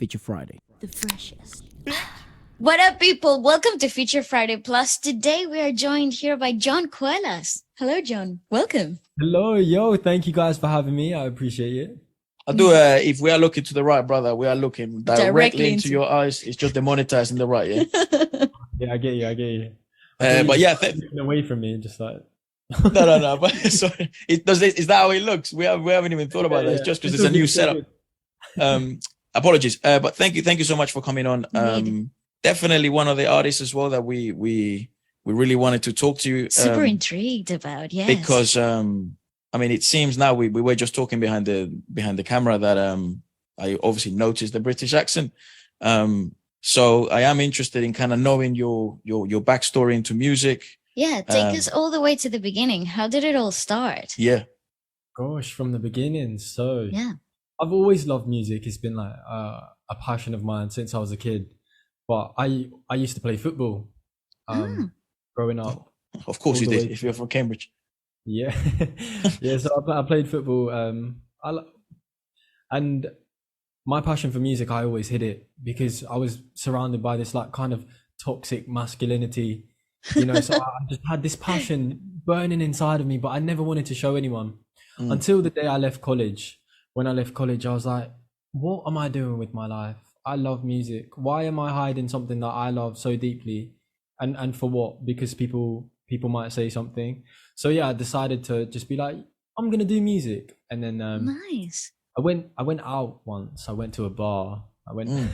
Feature Friday. The freshest. What up, people? Welcome to Feature Friday Plus. Today we are joined here by Jon Guelas. Hello, John. Welcome. Hello, yo. Thank you guys for having me. I appreciate it. I do. If we are looking to the right, brother, we are looking directly into your eyes. It's just demonetizing the right, yeah. Yeah, I get you. But yeah, away from me, just like. no. But sorry, is that how it looks? We haven't even thought about that. It's just because it's a new setup. Apologies. But thank you so much for coming on. Definitely one of the artists as well that we really wanted to talk to you. Super intrigued about, yes. Because I mean, it seems now we were just talking behind the camera that I obviously noticed the British accent. So I am interested in kind of knowing your backstory into music. Yeah, take us all the way to the beginning. How did it all start? Yeah. Gosh, from the beginning. So yeah, I've always loved music. It's been like a passion of mine since I was a kid. But I used to play football growing up. Of course you did, if you're from Cambridge. Yeah. Yeah, so I played football. And my passion for music, I always hid it because I was surrounded by this like kind of toxic masculinity, you know, so I just had this passion burning inside of me, but I never wanted to show anyone until the day I left college. When I left college, I was like, what am I doing with my life? I love music. Why am I hiding something that I love so deeply? And for what? Because people might say something. So yeah, I decided to just be like, I'm gonna do music. And then nice. I went out once. I went to a bar. I went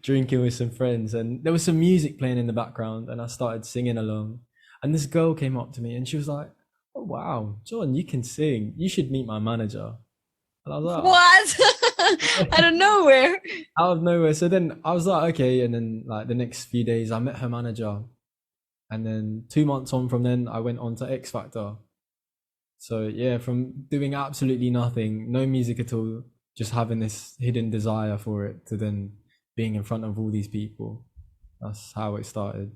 drinking with some friends, and there was some music playing in the background, and I started singing along. And this girl came up to me, and she was like, "Oh wow, John, you can sing. You should meet my manager." And I was like, "What?" Out of nowhere. Out of nowhere. So then I was like, okay. And then like the next few days, I met her manager, and then 2 months on from then, I went on to X Factor. So yeah, from doing absolutely nothing, no music at all, just having this hidden desire for it, to then being in front of all these people. That's how it started.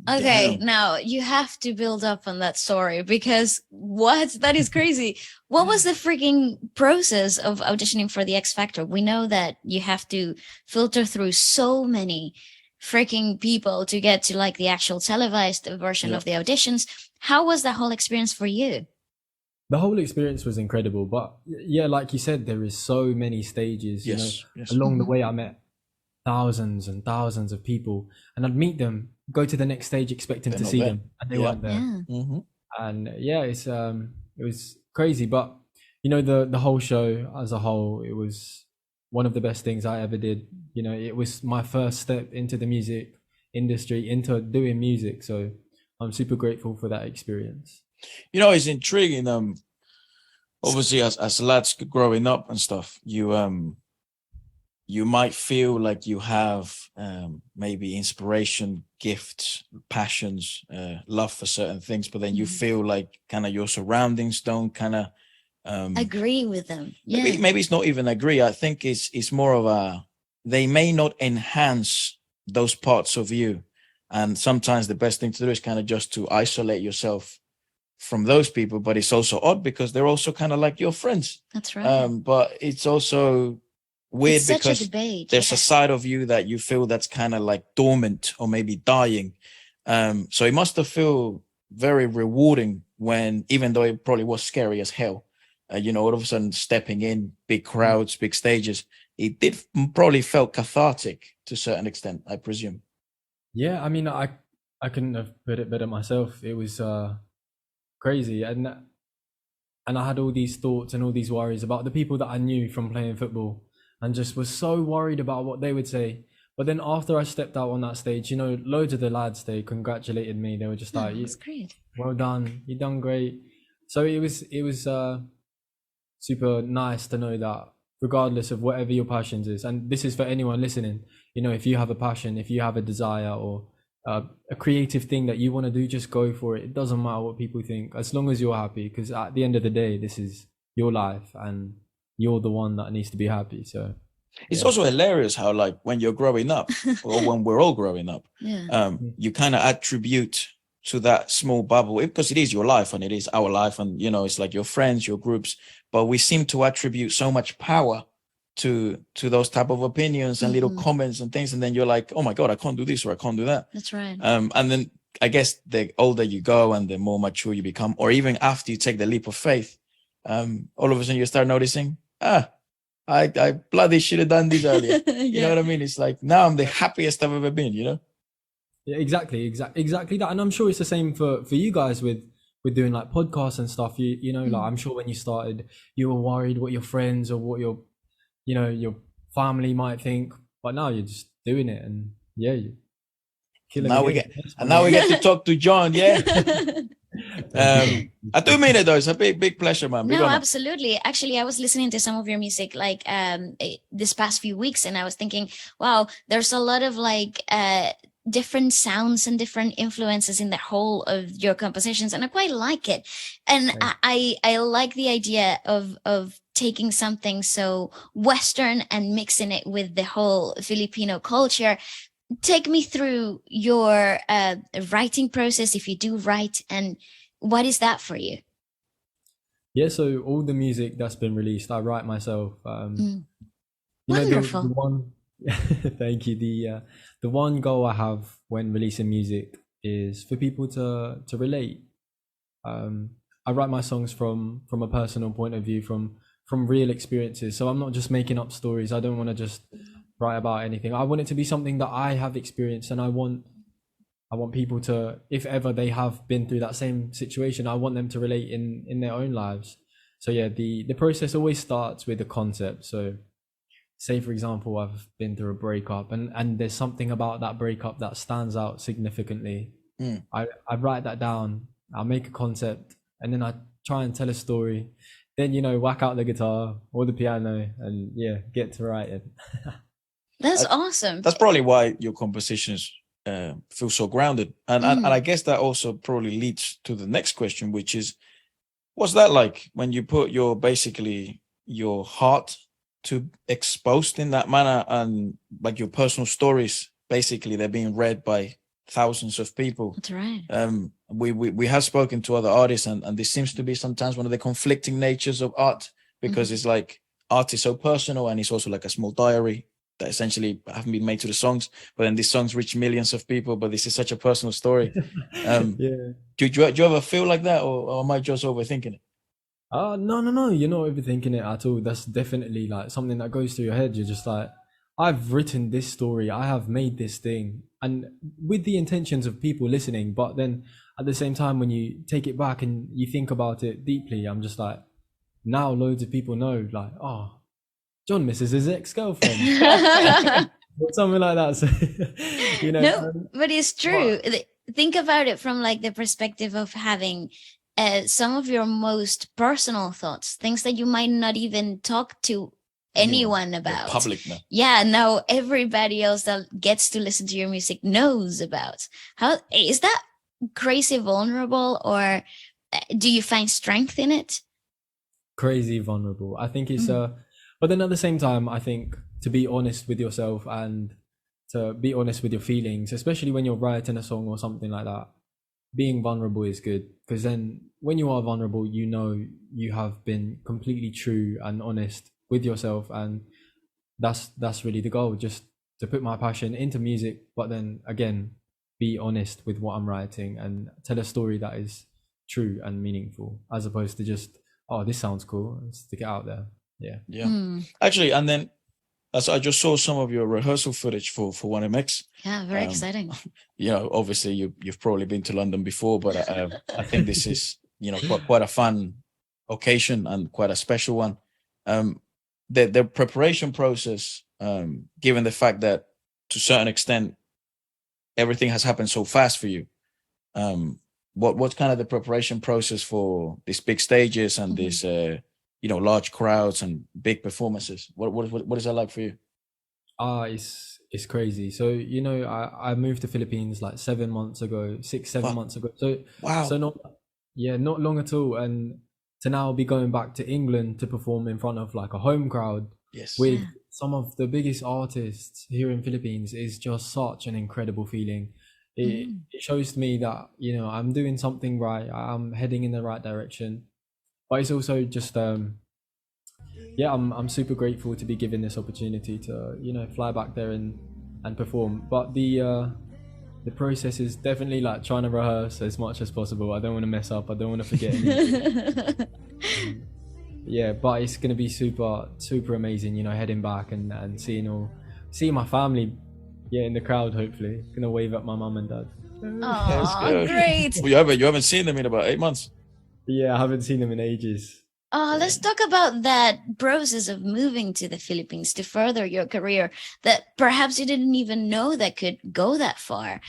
Okay, now you have to build up on that story because that is crazy. What was the freaking process of auditioning for the X Factor? We know that you have to filter through so many freaking people to get to like the actual televised version of the auditions. How was that whole experience for you? The whole experience was incredible, but yeah, like you said, there is so many stages. Yes. Along the way, I met thousands and thousands of people, and I'd meet them, go to the next stage expecting to see them, and they weren't there. Yeah. And yeah, it was crazy. But you know, the whole show as a whole, it was one of the best things I ever did. You know, it was my first step into the music industry, into doing music. So I'm super grateful for that experience. You know, it's intriguing. Obviously, as lads growing up and stuff, you might feel like you have maybe inspiration, gifts, passions, love for certain things, but then you feel like kind of your surroundings don't kind of agree with them. Maybe it's not even agree. I think it's more of they may not enhance those parts of you, and sometimes the best thing to do is kind of just to isolate yourself from those people. But it's also odd because they're also kind of like your friends. That's right. But it's also weird because there's a side of you that you feel that's kind of like dormant or maybe dying. So it must have felt very rewarding when, even though it probably was scary as hell, you know, all of a sudden stepping in big crowds, big stages, it did probably felt cathartic to a certain extent, I presume. Yeah, I mean, I couldn't have put it better myself. It was crazy, and I had all these thoughts and all these worries about the people that I knew from playing football, and just was so worried about what they would say. But then after I stepped out on that stage, you know, loads of the lads, they congratulated me. They were just like, "That's great. Well done, you done great." So it was super nice to know that regardless of whatever your passions is, and this is for anyone listening, you know, if you have a passion, if you have a desire or a creative thing that you want to do, just go for it. It doesn't matter what people think, as long as you're happy, because at the end of the day, this is your life and you're the one that needs to be happy. So it's also hilarious how, like, when you're growing up or when we're all growing up, you kind of attribute to that small bubble, because it is your life and it is our life, and you know, it's like your friends, your groups, but we seem to attribute so much power to those type of opinions and little comments and things, and then you're like, oh my god, I can't do this or I can't do that. That's right. And then I guess the older you go and the more mature you become, or even after you take the leap of faith, all of a sudden you start noticing, I bloody should have done this earlier. You know what I mean? It's like, now I'm the happiest I've ever been, you know? Yeah, exactly that. And I'm sure it's the same for you guys with doing like podcasts and stuff. You know, like I'm sure when you started, you were worried what your friends or what your family might think, but now you're just doing it, and you kill it. Now we get to talk to John. Yeah. I do mean it though. It's a big pleasure, man. No, absolutely. Actually, I was listening to some of your music like this past few weeks, and I was thinking, wow, there's a lot of like different sounds and different influences in the whole of your compositions, and I quite like it. And I like the idea of taking something so Western and mixing it with the whole Filipino culture. Take me through your writing process, if you do write, and what is that for you? Yeah, so all the music that's been released, I write myself. You Wonderful. know, the one thank you. The one goal I have when releasing music is for people to relate. I write my songs from a personal point of view, from real experiences. So I'm not just making up stories. I don't want to just write about anything. I want it to be something that I have experienced, and I want people to, if ever they have been through that same situation, I want them to relate in their own lives. So yeah, the process always starts with the concept. So say for example, I've been through a breakup, and there's something about that breakup that stands out significantly. I write that down, I'll make a concept, and then I try and tell a story, then whack out the guitar or the piano and get to writing. That's awesome. That's probably why your compositions feel so grounded, and I guess that also probably leads to the next question, which is, what's that like when you put your heart to exposed in that manner, and like your personal stories, basically they're being read by thousands of people. That's right. We have spoken to other artists, and this seems to be sometimes one of the conflicting natures of art, because it's like art is so personal, and it's also like a small diary that essentially haven't been made to the songs, but then these songs reach millions of people, but this is such a personal story. Do you ever feel like that, or am I just overthinking it? No, you're not overthinking it at all. That's definitely like something that goes through your head. You're just like, I've written this story, I have made this thing, and with the intentions of people listening, but then at the same time, when you take it back and you think about it deeply, I'm just like, now loads of people know, like, oh, John misses his ex-girlfriend. Or something like that. So, No, but it's true. Think about it from like the perspective of having some of your most personal thoughts, things that you might not even talk to anyone about. Public now. Yeah, now everybody else that gets to listen to your music knows about. How is that crazy vulnerable, or do you find strength in it? Crazy vulnerable. I think it's but then at the same time, I think to be honest with yourself and to be honest with your feelings, especially when you're writing a song or something like that, being vulnerable is good, because then when you are vulnerable, you have been completely true and honest with yourself, and that's really the goal, just to put my passion into music, but then again be honest with what I'm writing and tell a story that is true and meaningful, as opposed to just, oh, this sounds cool, let's stick it out there. Actually, and then as I just saw some of your rehearsal footage for 1MX. Yeah, very exciting. Obviously you've probably been to London before, but I think this is quite a fun occasion and quite a special one. The preparation process, given the fact that to a certain extent everything has happened so fast for you, what's kind of the preparation process for these big stages and these large crowds and big performances? What is that like for you? It's crazy. So I moved to Philippines like 7 months ago, 6-7 months ago. So wow. So not long at all, and to now be going back to England to perform in front of like a home crowd with some of the biggest artists here in Philippines is just such an incredible feeling. It shows me that I'm doing something right, I'm heading in the right direction. But it's also just yeah, I'm super grateful to be given this opportunity to, you know, fly back there and perform. But the process is definitely like trying to rehearse as much as possible. I don't want to mess up. I don't want to forget anything. Yeah, but it's gonna be super amazing, you know, heading back and seeing my family, yeah, in the crowd. Hopefully, gonna wave at my mum and dad. Oh, great. Well, you haven't seen them in about 8 months. Yeah, I haven't seen them in ages. Let's talk about that process of moving to the Philippines to further your career that perhaps you didn't even know that could go that far.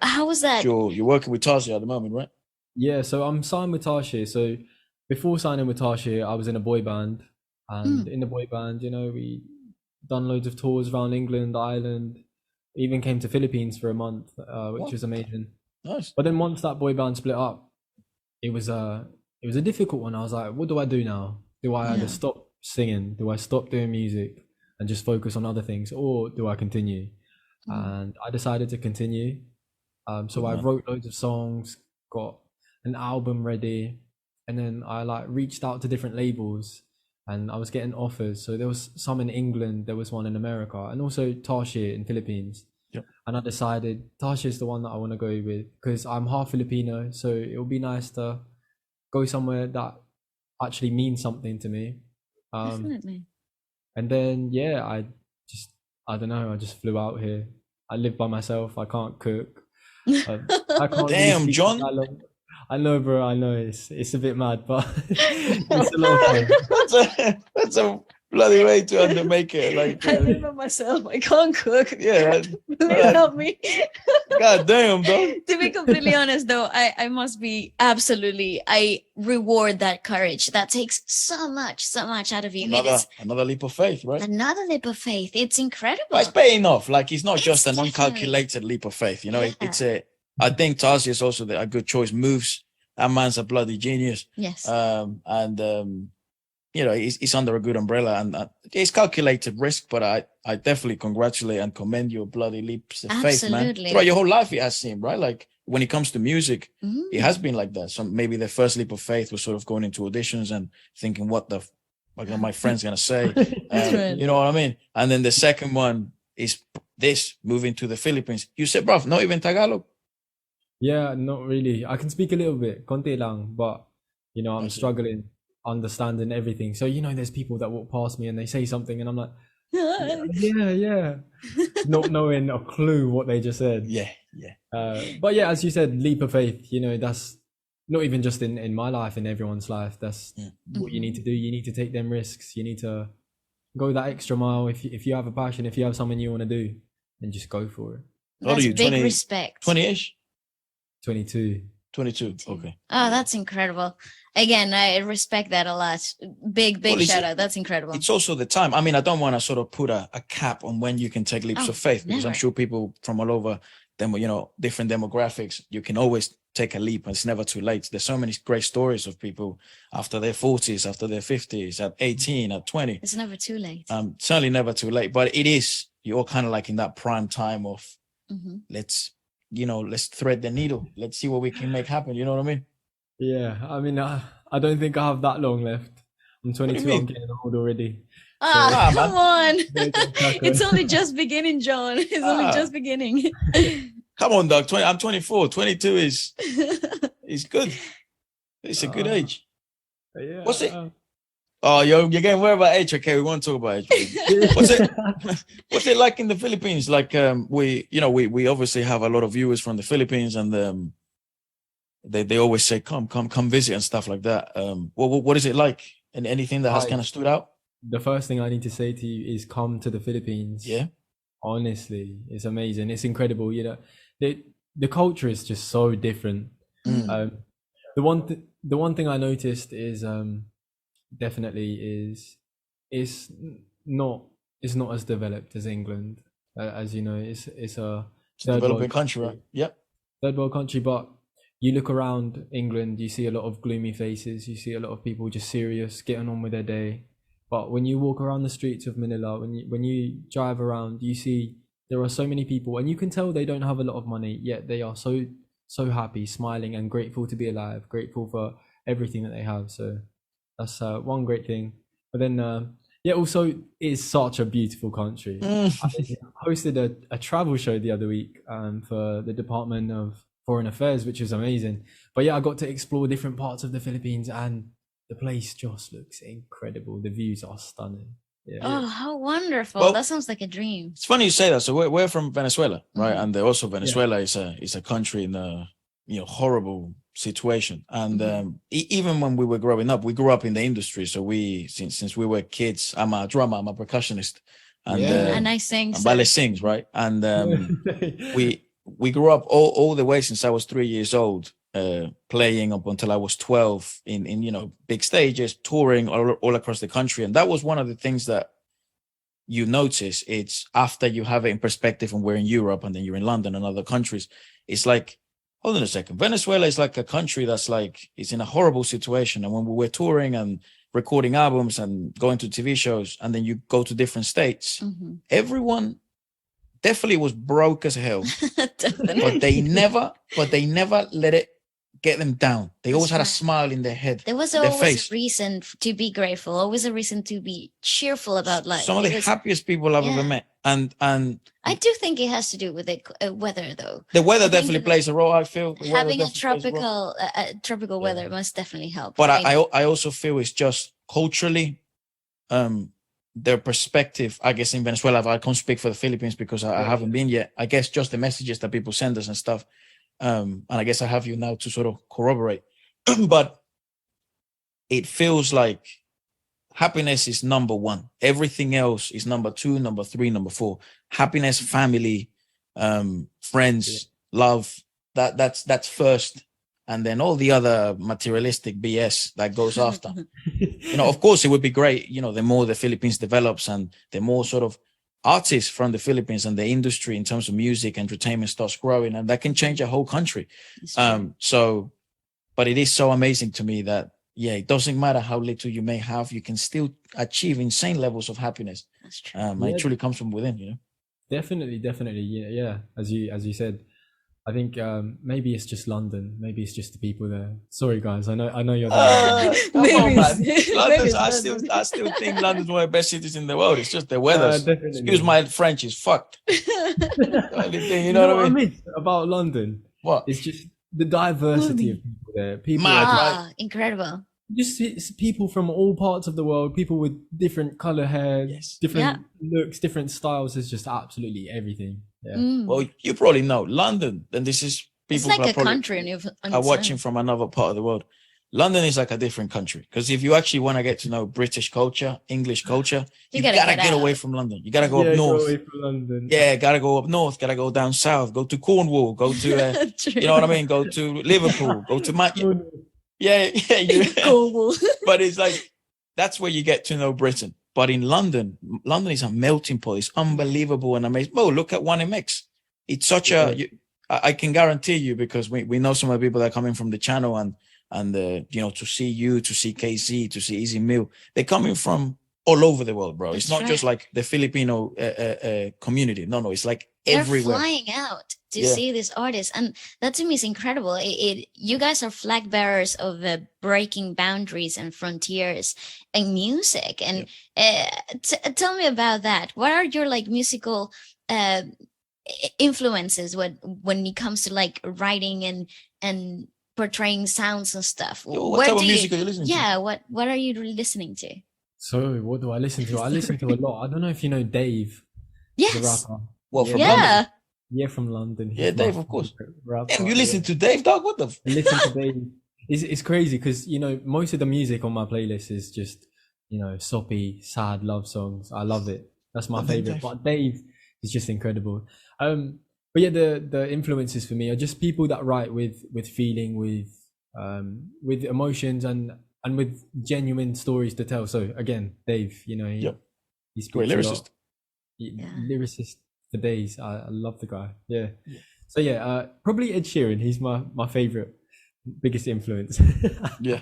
How was that? You're working with Tasia at the moment, right? Yeah, so I'm signed with Tashi. So before signing with Tashi, I was in a boy band, and in the boy band, you know, we done loads of tours around England, Ireland, even came to Philippines for a month, which was amazing. Nice. But then once that boy band split up, it was a difficult one. I was like, what do I do now? Do I either stop singing? Do I stop doing music and just focus on other things, or do I continue? And I decided to continue. So I wrote loads of songs, got an album ready, and then I like reached out to different labels, and I was getting offers. So there was some in England, there was one in America, and also Tashi in Philippines. Yep. And I decided Tashi is the one that I want to go with because I'm half Filipino, so it would be nice to go somewhere that actually means something to me. Definitely. And then yeah, I don't know, I just flew out here. I live by myself. I can't cook. I can't Damn, John. I know, bro. I know it's a bit mad, but it's a lot of fun. That's a bloody way to undermake it. Like, I live by myself. I can't cook. Yeah. Please help me. God damn, dog. To be completely honest, though, I must be absolutely. I reward that courage. That takes so much out of you. Another leap of faith, right? Another leap of faith. It's incredible. But it's paying off. Like, it's not just an uncalculated leap of faith. You know, I think Tazi is also a good choice. Moves. That man's a bloody genius. Yes. You know, he's under a good umbrella, and it's calculated risk, but I definitely congratulate and commend your bloody leaps of faith, man. Throughout your whole life, it has seemed, right? Like, when it comes to music, it has been like that. So maybe the first leap of faith was sort of going into auditions and thinking, what the fuck are my friends going to say? Right. You know what I mean? And then the second one is this, moving to the Philippines. You said, bruv, not even Tagalog? Yeah, not really. I can speak a little bit, konti lang, but, you know, I'm struggling understanding everything. So, you know, there's people that walk past me and they say something and I'm like, yeah. Not knowing a clue what they just said. Yeah. But yeah, as you said, leap of faith, you know, that's not even just in my life, in everyone's life. That's what you need to do. You need to take them risks. You need to go that extra mile. If you have a passion, if you have something you want to do, then just go for it. That's big respect. 20-ish? 22. 22. Okay. Oh, that's incredible. Again, I respect that a lot. Big shout out. That's incredible. It's also the time. I mean, I don't want to sort of put a cap on when you can take leaps of faith, because I'm sure people from all over them, you know, different demographics, you can always take a leap and it's never too late. There's so many great stories of people after their 40s, after their 50s, at 18, at 20. It's never too late. Certainly never too late, but it is, you're kind of like in that prime time of let's thread the needle. Let's see what we can make happen. You know what I mean? Yeah. I mean, I don't think I have that long left. I'm 22. I'm getting old already. Come on. It's only just beginning, John. It's only just beginning. Come on, dog. I'm 24. 22 is good. It's a good age. Yeah. What's it? Oh, you're getting worried about age. Okay, we want to talk about age. What's it like in the Philippines? Like, we obviously have a lot of viewers from the Philippines, and they always say, come visit and stuff like that. What is it like? And anything that has kind of stood out? The first thing I need to say to you is come to the Philippines. Yeah. Honestly, it's amazing. It's incredible. You know, the culture is just so different. The one thing I noticed is definitely it's not as developed as England. As you know, it's a developing country, right? Yep. Third world country, but you look around England, you see a lot of gloomy faces. You see a lot of people just serious, getting on with their day. But when you walk around the streets of Manila, when you drive around, you see there are so many people, and you can tell they don't have a lot of money, yet they are so happy, smiling, and grateful to be alive, grateful for everything that they have. So that's one great thing. But then Yeah, also it's such a beautiful country. I hosted a travel show the other week for the Department of Foreign Affairs, which was amazing. But yeah, I got to explore different parts of the Philippines, and the place just looks incredible. The views are stunning. Yeah. Oh, how wonderful. Well, that sounds like a dream. It's funny you say that. So we're from Venezuela, right? And also Venezuela is a country in a horrible situation. And even when we were growing up, we grew up in the industry. So since we were kids, I'm a drummer, I'm a percussionist, and I sing. And Vale sings, right? And we grew up all the way since I was 3 years old, playing up until I was 12 in big stages, touring all across the country. And that was one of the things that you notice. It's after you have it in perspective and we're in Europe and then you're in London and other countries. It's like, hold on a second. Venezuela is like a country that's like, it's in a horrible situation. And when we were touring and recording albums and going to TV shows, and then you go to different states, everyone definitely was broke as hell, but they never let it get them down. They always had a smile in their head. There was always a reason to be grateful, always a reason to be cheerful about life. Some of the happiest people I've ever met. And I do think it has to do with the weather, though. The weather definitely plays a role, I feel. Having a tropical weather must definitely help. But I also feel it's just culturally, their perspective, I guess, in Venezuela. I can't speak for the Philippines because I haven't been yet. I guess just the messages that people send us and stuff. And I guess I have you now to sort of corroborate. But it feels like happiness is number one. Everything else is number two, number three, number four. Happiness, family, friends, love. That's first. And then all the other materialistic BS that goes after. Of course, it would be great, the more the Philippines develops and the more sort of artists from the Philippines and the industry in terms of music, entertainment starts growing, and that can change a whole country. But it is so amazing to me that, it doesn't matter how little you may have, you can still achieve insane levels of happiness. That's true. And it truly comes from within, Definitely. Yeah. As you said, I think maybe it's just London. Maybe it's just the people there. Sorry, guys. I know you're there. Maybe. I still think London's one of the best cities in the world. It's just the weather. Excuse my French, is fucked. You know what I mean? About London? What? It's just the diversity of people there. People incredible. Just it's people from all parts of the world. People with different color hair, different looks, different styles. It's just absolutely everything. Yeah. Well, you probably know London, and this is people it's like a country are watching from another part of the world. London is like a different country, because if you actually want to get to know British culture, English culture, you gotta get away from London. You gotta go up north. Go away from London. Yeah, gotta go up north. Gotta go down south. Go to Cornwall. Go to you know what I mean. Go to Liverpool. Go to Manchester. Cornwall. But it's like that's where you get to know Britain. But in London is a melting pot. It's unbelievable and amazing. Oh, look at 1MX. It's such I can guarantee you, because we know some of the people that are coming from the channel and to see you, to see KC, to see Easy Meal. They're coming from all over the world, bro. It's not just like the Filipino community. No, it's like everywhere. They're flying out to see these artists, and that to me is incredible. You guys are flag bearers of breaking boundaries and frontiers in music. And tell me about that. What are your musical influences when it comes to writing and portraying sounds and stuff? What type of music are you listening to? Yeah, what are you listening to? So what do I listen to? I listen to a lot. I don't know if you know Dave, the rapper. Well, from London. Yeah, from London. He's Dave, of course. Damn, you listen to Dave, dog? What the? I listen to Dave. It's crazy because most of the music on my playlist is just soppy, sad love songs. I love it. That's my favorite. But Dave is just incredible. But yeah, the influences for me are just people that write with feeling, with emotions and with genuine stories to tell. So again, Dave, he's great lyricist. Lyricist for days. I love the guy. Yeah. So yeah, probably Ed Sheeran. He's my favorite, biggest influence. Yeah.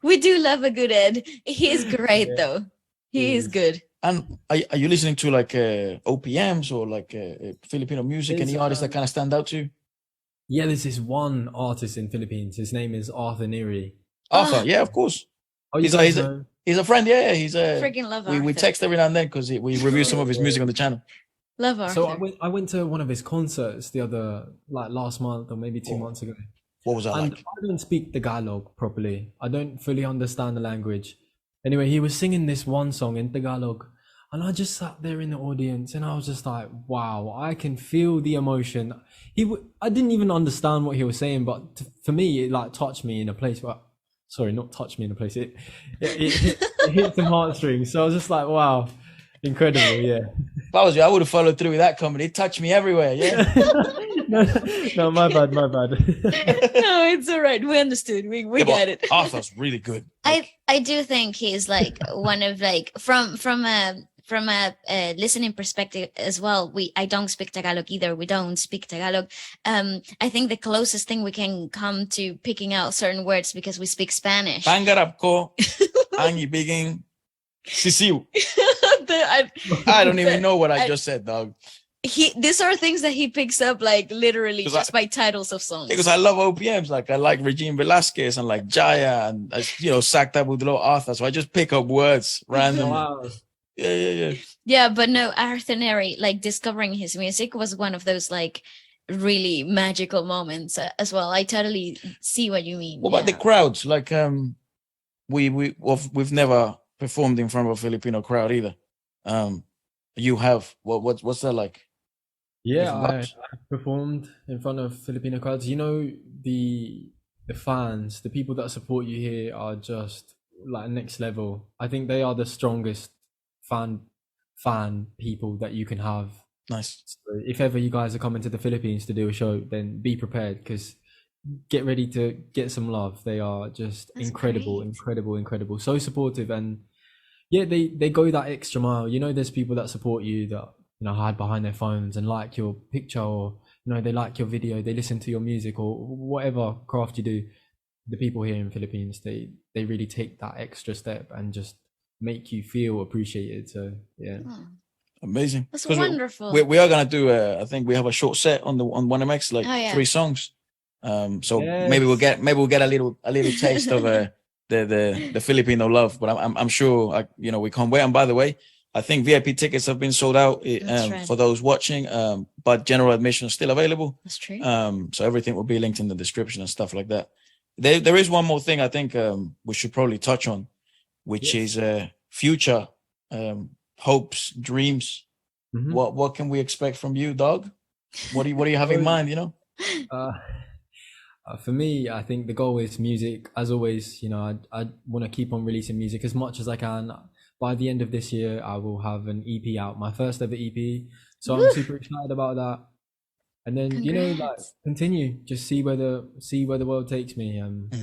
We do love a good Ed. He is great though. He is good. And are you listening to OPMs or Filipino music? Any artists that kind of stand out to you? Yeah, there's this one artist in Philippines. His name is Arthur Neri. Arthur, yeah, of course. Oh, you guys know? He's a friend. Yeah, he's a Freaking love we text every now and then because we review some of his music on the channel. Love Arthur. So I went to one of his concerts the other, like last month or maybe 2 months ago. What was that And like? I don't speak Tagalog properly. I don't fully understand the language. Anyway, he was singing this one song in Tagalog, and I just sat there in the audience, and I was just like, "Wow, I can feel the emotion." I didn't even understand what he was saying, but for me, it like touched me in a place. Sorry, not touched me in a place. It hit some heartstrings. So I was just like, "Wow, incredible!" Yeah. If I was you, I would have followed through with that comment. It touched me everywhere. Yeah. No, my bad. No, it's all right. We understood. We get it. Arthur's really good. I do think he's like one of like from a listening perspective as well. I don't speak Tagalog either. We don't speak Tagalog. I think the closest thing we can come to picking out certain words because we speak Spanish. Pangarap ko ang ibiging sisiw. I don't even know what I just said, dog. These are things that he picks up like literally just by titles of songs. Because I love OPMs, like I like Regine Velasquez and like Jaya and Sacked Up with Little Arthur. So I just pick up words randomly. Wow. Yeah. Yeah, but no, Arthur Neri, like discovering his music was one of those like really magical moments as well. I totally see what you mean. What about the crowds? Like we've never performed in front of a Filipino crowd either. You have what's that like? Yeah, I performed in front of Filipino crowds. You know, the fans, the people that support you here are just like next level. I think they are the strongest fan people that you can have. Nice. So if ever you guys are coming to the Philippines to do a show, then be prepared because get ready to get some love. They are just incredible. So supportive, and yeah, they go that extra mile. You know, there's people that support you that hide behind their phones and like your picture, or they like your video, they listen to your music or whatever craft you do. The people here in Philippines, they really take that extra step and just make you feel appreciated. So yeah. Amazing. That's wonderful. We are gonna do I think we have a short set on 1MX, like 3 songs. So yes. maybe we'll get a little taste of the Filipino love, but I'm sure we can't wait. And by the way, I think VIP tickets have been sold out for those watching, but general admission is still available. That's true. So everything will be linked in the description and stuff like that. There is one more thing I think we should probably touch on, which is future hopes, dreams. Mm-hmm. What can we expect from you, dog? What do you have in mind? For me, I think the goal is music. As always, I want to keep on releasing music as much as I can. By the end of this year, I will have an EP out, my first ever EP. So I'm super excited about that. And then, continue, just see where the world takes me and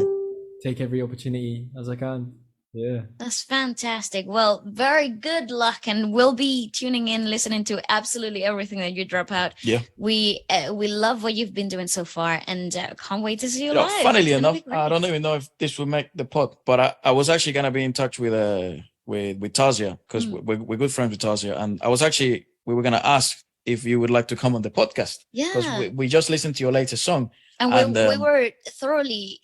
take every opportunity as I can. Yeah. That's fantastic. Well, very good luck, and we'll be tuning in, listening to absolutely everything that you drop out. Yeah. We love what you've been doing so far, and can't wait to see you live. Funnily enough, I don't even know if this will make the pod, but I was actually gonna be in touch with Tazia, because we're good friends with Tazia, and we were gonna ask if you would like to come on the podcast. Yeah. Because we just listened to your latest song, and we were thoroughly.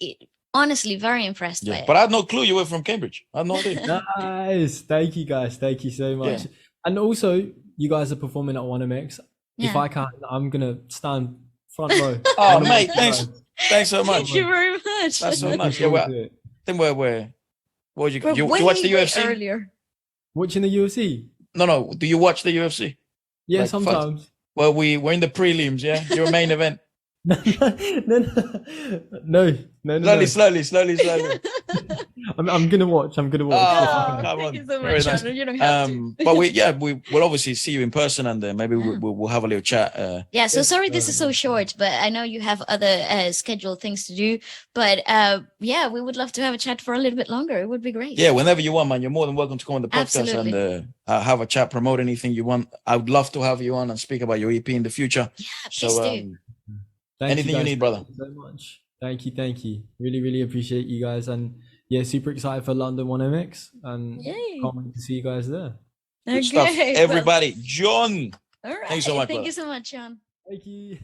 Honestly, very impressed by it. But I had no clue you were from Cambridge. I had no idea. Nice. Thank you, guys. Thank you so much. Yeah. And also, you guys are performing at 1MX. Yeah. If I can, I'm going to stand front row. Oh, mate, thanks. Thanks so much. Thank you very much. That's so much. Yeah, what did you watch the UFC? Earlier. Watching the UFC? No. Do you watch the UFC? Yeah, sometimes. Well, we're in the prelims, yeah? Your main event. No. Slowly. I'm gonna watch. Oh, come on. Thank you so much, nice. You don't have to. But we will obviously see you in person, and maybe we'll have a little chat. So sorry this is so short, but I know you have other scheduled things to do. But we would love to have a chat for a little bit longer. It would be great. Yeah, whenever you want, man. You're more than welcome to come on the podcast. Absolutely. And have a chat, promote anything you want. I would love to have you on and speak about your EP in the future. Yeah, please do. Anything you need, brother. Thank you so much. Thank you. Really appreciate you guys, and super excited for London 1MX, and can't wait to see you guys there. Good stuff, everybody. John. All right. Thanks so much. Thank you so much, John. Thank you.